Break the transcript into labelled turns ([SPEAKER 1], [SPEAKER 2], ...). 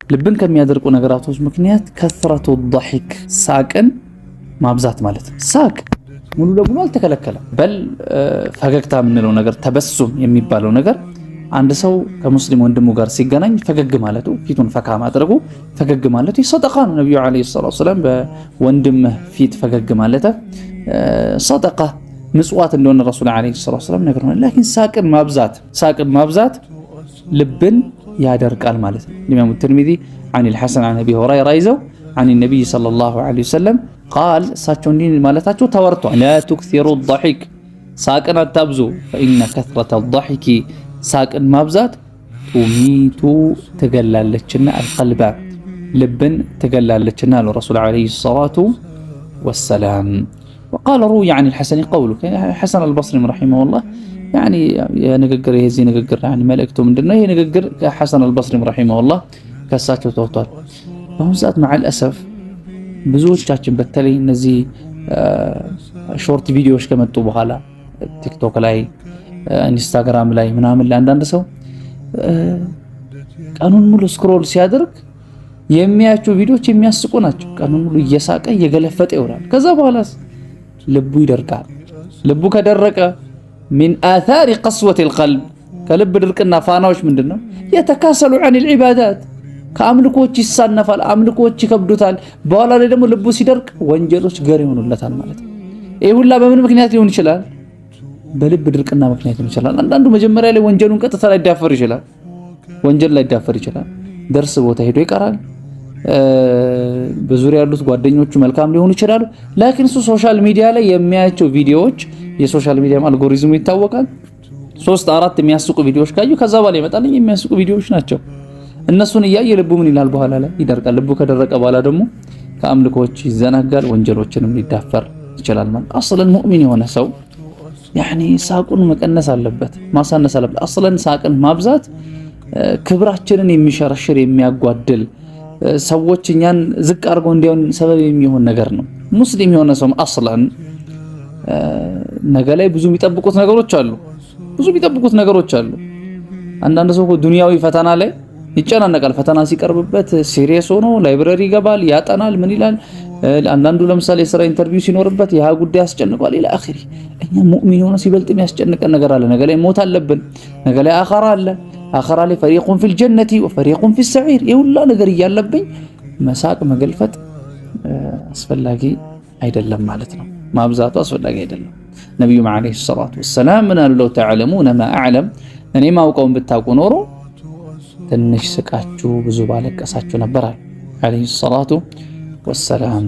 [SPEAKER 1] ልብን ከሚያደርቁ ነገራቶች ምክንያት ከثرة الضحك ሳቅን ማብዛት ማለት ነው። ሳቅ ሙሉ ለሙሉ አልተከለከለም። በል ፈገግታ የምንለው ነገር ተበሱም የሚባለው ነገር አንድ ሰው ከሙስሊም ወንድሙ ጋር ሲገናኝ ፈገግ ማለቱ ፊቱን ፈካ ማድረጉ ፈገግ ማለቱ ሰደቃ ነው። ነብዩ አለይሂ ሰላቱ ወሰለም በወንድምህ ፊት ፈገግ ማለት ሰደቃ ምጽዋት እንደሆነ ረሱል አለይሂ ሰላቱ ወሰለም ነግረውናል። ላኪን ሳቅን ማብዛት ልብን ያደርቃል ማለት ነው። ኢማሙ ትርሚዚ عن الحسن عن ابي هريره ይዘው عن النبي صلى الله عليه وسلم قال እሳቸው እንዲህ ማለታቸው ተወርቷል። لا تكثروا الضحك ሳቅን አታብዙ فإن كثرة الضحك ሳቅን ማብዛት ቱሚቱ ትገላለችና القلب ልብን ትገላለችና አሉ ረሱል አለይሂ ሰላቱ ወሰላም። وقال روي عن الحسن قوله حسن البصري رحمه الله يعني ንግግር የዚህ ንግግር يعني መልእክቱ ምንድነው? ይሄ ንግግር ከሐሰን አልበስሪ رحمه الله ከሳቸው ተወጥቷል። በአሁኑ ሰዓት مع الاسف ብዙዎቻችን በተለይ እነዚህ ሾርት ቪዲዮዎች ከመጡ በኋላ ቲክቶክ ላይ ኢንስታግራም ላይ ምናምን ለአንዳንድ ሰው ቀኑን ሙሉ ስክሮል ሲያደርግ የሚያያቸው ቪዲዮዎች የሚያስቁ ናቸው። ቀኑን ሙሉ እየሳቀ እየገለፈጠ ይውላል። ከዛ በኋላ ልቡ ይደርቃል። ልቡ ከደረቀ من آثار قسوة القلب ከልብ ድርቅና ፋናዎች ምንድነው? የተካሰሉ عن العبادات ከአምልኮች ይሳነፋል፣ አምልኮች ይከብዱታል። በኋላ ላይ ደግሞ ልቡ ሲደርቅ ወንጀሎች ገር ይሆኑለታል ማለት ነው። ይሄ ሁላ በምን ምክንያት ሊሆን ይችላል? በልብ ድርቅና ምክንያት ሊሆን ይችላል። አንዳንዱ መጀመሪያ ላይ ወንጀሉን ቀጥታ ላይ ዳፈር ይችላል፣ ወንጀል ላይ ዳፈር ይችላል። ደርስ ቦታ ሄዶ ይቀራል። በዙሪያ ያሉት ጓደኞቹ መልካም ሊሆኑ ይችላሉ። ላኪን እሱ ሶሻል ሚዲያ ላይ የሚያያቸው ቪዲዮዎች የሶሻል ሚዲያ አልጎሪዝሙ ይታወቃል። 3-4 የሚያስቁ ቪዲዮዎች ካዩ ከዛ በኋላ ይመጣልኝ የሚያስቁ ቪዲዮዎች ናቸው። እነሱን እያየ ልቡ ምን ይላል? በኋላ ላይ ይደርቃል። ልቡ ከደረቀ በኋላ ደግሞ ከአምልኮች ይዘናጋል፣ ወንጀሎችንም ሊዳፈር ይችላል ማለት አስለን ሙእሚን የሆነ ሰው ያኒ ሳቁን መቀነስ አለበት፣ ማሳነስ አለበት። አስለን ሳቅን ማብዛት ክብራችንን የሚሸረሽር የሚያጓድል ሰዎች እኛን ዝቅ አድርገው እንዲሆን ሰበብ የሚሆን ነገር ነው። ሙስሊም የሆነ ሰው አስለን ነገ ላይ ብዙ የሚጠብቁት ነገሮች አሉ። አንዳንድ ሰው ዱንያዊ ፈተና ላይ ይጨናነቃል። ፈተና ሲቀርብበት ሲሪየስ ሆኖ ላይብረሪ ይገባል፣ ያጠናል፣ ምን ይላል። አንዳንዱ ለምሳሌ የሥራ ኢንተርቪው ሲኖርበት ያ ጉዳይ ያስጨንቀዋል ኢላ አኺሪ። እኛ ሙእሚን ሆነ ሲበልጥ የሚያስጨንቀን ነገር አለ። ነገ ላይ ሞት አለብን፣ ነገ ላይ አኺራ አለ። አኺራ ላይ ፈሪቁን ፊል ጀነቲ ወፈሪቁን ፊስ ሰዒር። የሁላ ነገር እያለብኝ መሳቅ መገልፈጥ አስፈላጊ አይደለም ማለት ነው። ማብዛቱ አስፈላጊ አይደለም። ነብዩ አለይሂ ሰላቱ ወሰላም ምን አሉ? ለው ተዕለሙነ ማ አዕለም፣ እኔ ማውቀውን ብታውቁ ኖሮ ትንሽ ስቃችሁ ብዙ ባለቀሳችሁ ነበር አለይሂ ሰላቱ ወሰላም።